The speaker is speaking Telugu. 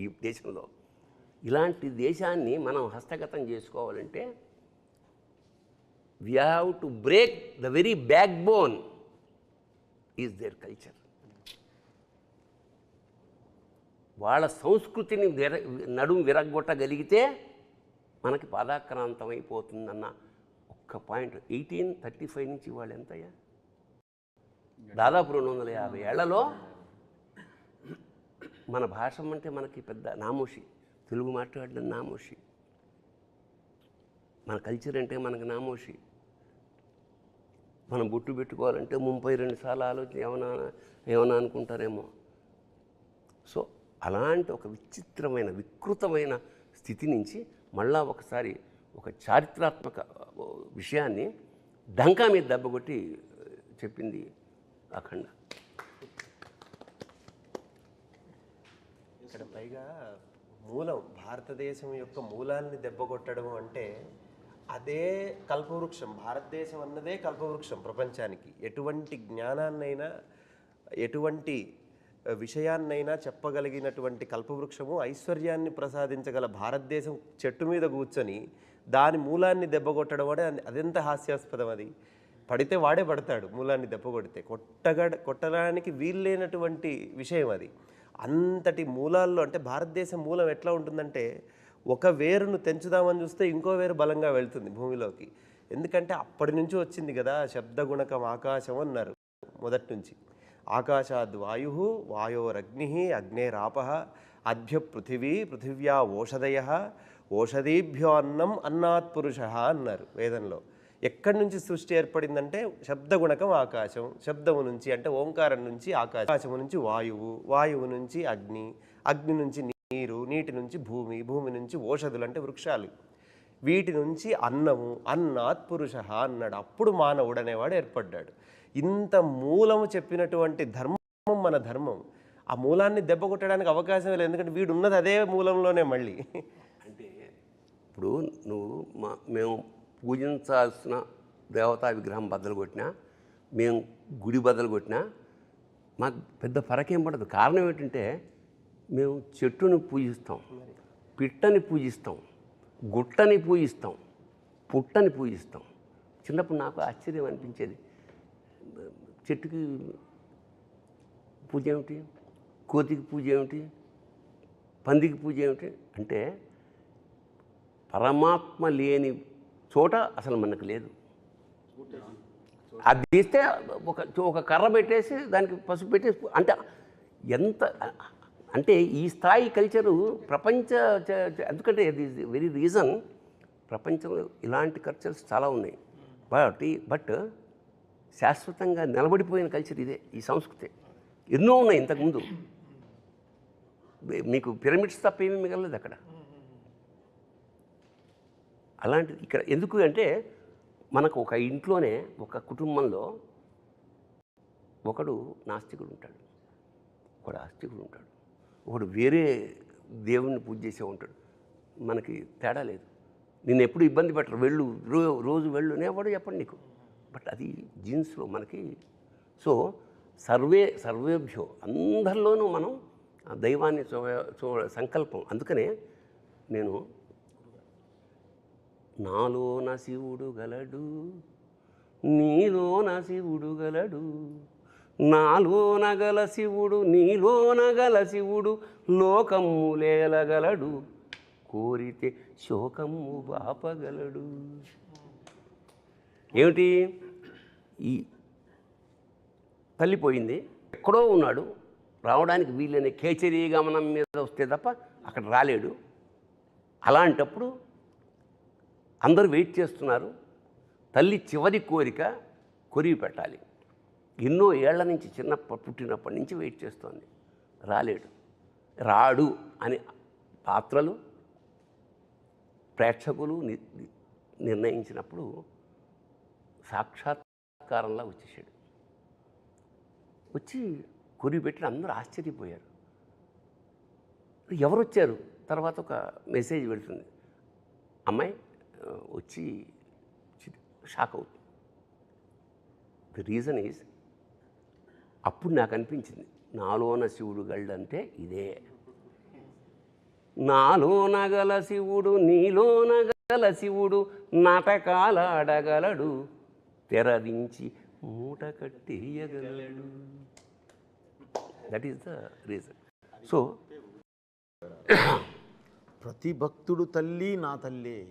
ఈ దేశంలో. ఇలాంటి దేశాన్ని మనం హస్తగతం చేసుకోవాలంటే we have to break the very backbone is their culture. వాళ్ళ సంస్కృతిని నడుము విరగొట్టగలిగితే మనకి పాదాక్రాంతం అయిపోతుందన్న ఒక్క పాయింట్. 1835 నుంచి వాళ్ళు ఎంతయ్యా, దాదాపు 250 ఏళ్లలో మన భాష అంటే మనకి పెద్ద నామోషి, తెలుగు మాట్లాడడం నామోషి, మన కల్చర్ అంటే మనకు నామోషి. మనం బొట్టు పెట్టుకోవాలంటే 32 సార్లు ఆలోచన ఏమన్నా అనుకుంటారేమో. సో అలాంటి ఒక విచిత్రమైన వికృతమైన స్థితి నుంచి మళ్ళా ఒకసారి ఒక చారిత్రాత్మక విషయాన్ని డంకా మీద దెబ్బకొట్టి చెప్పింది అఖండ. ఇక్కడ పైగా మూలం, భారతదేశం యొక్క మూలాన్ని దెబ్బకొట్టడం అంటే అదే కల్పవృక్షం. భారతదేశం అన్నదే కల్పవృక్షం ప్రపంచానికి. ఎటువంటి జ్ఞానాన్నైనా ఎటువంటి విషయాన్నైనా చెప్పగలిగినటువంటి కల్పవృక్షము, ఐశ్వర్యాన్ని ప్రసాదించగల భారతదేశం చెట్టు మీద కూర్చొని దాని మూలాన్ని దెబ్బకొట్టడం అంటే అదెంత హాస్యాస్పదం. అది పడితే వాడే పడతాడు, మూలాన్ని దెబ్బకొడితే కొట్టడానికి వీల్లేనటువంటి విషయం అది. అంతటి మూలాల్లో అంటే భారతదేశం మూలం ఎట్లా ఉంటుందంటే ఒక వేరును తెంచుదామని చూస్తే ఇంకో వేరు బలంగా వెళ్తుంది భూమిలోకి. ఎందుకంటే అప్పటి నుంచి వచ్చింది కదా శబ్దగుణకం ఆకాశం అన్నారు మొదటి నుంచి. ఆకాశాద్ వాయు, వాయోరగ్ని, అగ్నేరాప, అద్భ్య పృథివీ, పృథివ్యా ఓషధయ, ఓషధీభ్యో అన్నం, అన్నాత్ పురుష అన్నారు వేదంలో. ఎక్కడి నుంచి సృష్టి ఏర్పడిందంటే శబ్దగుణకం ఆకాశం, శబ్దము నుంచి అంటే ఓంకారం నుంచి ఆకాశము నుంచి వాయువు, వాయువు నుంచి అగ్ని, అగ్ని నుంచి నీరు, నీటి నుంచి భూమి, భూమి నుంచి ఓషధులు అంటే వృక్షాలు, వీటి నుంచి అన్నము, అన్నాత్ పురుష అన్నాడు. అప్పుడు మానవుడు అనేవాడు ఏర్పడ్డాడు. ఇంత మూలము చెప్పినటువంటి ధర్మం మన ధర్మం. ఆ మూలాన్ని దెబ్బ కొట్టడానికి అవకాశం లేదు, ఎందుకంటే వీడు ఉన్నది అదే మూలంలోనే. మళ్ళీ అంటే ఇప్పుడు మేము పూజించాల్సిన దేవతా విగ్రహం బద్దలు కొట్టినా, మేము గుడి బద్దలు కొట్టినా మాకు పెద్ద ఫరకేం పడదు. కారణం ఏంటంటే మేము చెట్టుని పూజిస్తాం, పిట్టని పూజిస్తాం, గుట్టని పూజిస్తాం, పుట్టని పూజిస్తాం. చిన్నప్పుడు నాకు ఆశ్చర్యం అనిపించేది, చెట్టుకి పూజ ఏమిటి, కోతికి పూజ ఏమిటి, పందికి పూజ ఏమిటి అంటే పరమాత్మ లేని చోట అసలు మనకు లేదు. అది తీస్తే ఒక కర్ర పెట్టేసి దానికి పసుపు పెట్టేసి అంటే ఎంత అంటే ఈ స్థాయి కల్చరు ప్రపంచ, ఎందుకంటే ఇది వెరీ రీజన్ ప్రపంచంలో ఇలాంటి కల్చర్స్ చాలా ఉన్నాయి. బట్ శాశ్వతంగా నిలబడిపోయిన కల్చర్ ఇదే, ఈ సంస్కృతి. ఎన్నో ఉన్నాయి ఇంతకుముందు, మీకు పిరమిడ్స్ తప్ప ఏమీ మిగలలేదు అక్కడ. అలాంటిది ఇక్కడ ఎందుకు అంటే మనకు ఒక ఇంట్లోనే ఒక కుటుంబంలో ఒకడు నాస్తికుడు ఉంటాడు, ఒకడు ఆస్తికుడు ఉంటాడు, ఒకడు వేరే దేవుణ్ణి పూజ చేసే ఉంటాడు. మనకి తేడా లేదు. నేను ఎప్పుడు ఇబ్బంది పెట్టరు, వెళ్ళు రోజు వెళ్ళు నేవాడు చెప్పండి నీకు. బట్ అది జీన్స్లో మనకి. సో సర్వేభ్యో అందరిలోనూ మనం దైవాన్ని సంకల్పం. అందుకనే నేను నాలోన శివుడు గలడు, నీలోన శివుడు గలడు, నాలోన గల శివుడు నీలోన గల శివుడు లోకములేలగలడు, కోరితే శోకము బాపగలడు. ఏమిటి? ఈ తల్లిపోయింది, ఎక్కడో ఉన్నాడు, రావడానికి వీలైన కేచరీ గమనం మీద వస్తే తప్ప అక్కడ రాలేడు. అలాంటప్పుడు అందరూ వెయిట్ చేస్తున్నారు. తల్లి చివరి కోరిక కొరివి పెట్టాలి. ఎన్నో ఏళ్ల నుంచి పుట్టినప్పటి నుంచి వెయిట్ చేస్తోంది, రాలేడు. రాడు అని పాత్రలు ప్రేక్షకులు నిర్ణయించినప్పుడు సాక్షాత్కారంలా వచ్చేసాడు. వచ్చి కొరివి పెట్టిన అందరూ ఆశ్చర్యపోయారు. ఎవరు వచ్చారు? తర్వాత ఒక మెసేజ్ పెడుతుంది, అమ్మాయి వచ్చి షాక్ అవుతుంది. ది రీజన్ ఈజ్, అప్పుడు నాకు అనిపించింది నాలోన శివుడు గల్డ్ అంటే ఇదే. నాలో నగల శివుడు నీలో నగల శివుడు నాటకాలాడగలడు తెరదించి మూట కట్టేయగలడు. That is the reason. So ప్రతి భక్తుడు తల్లి నా తల్లే.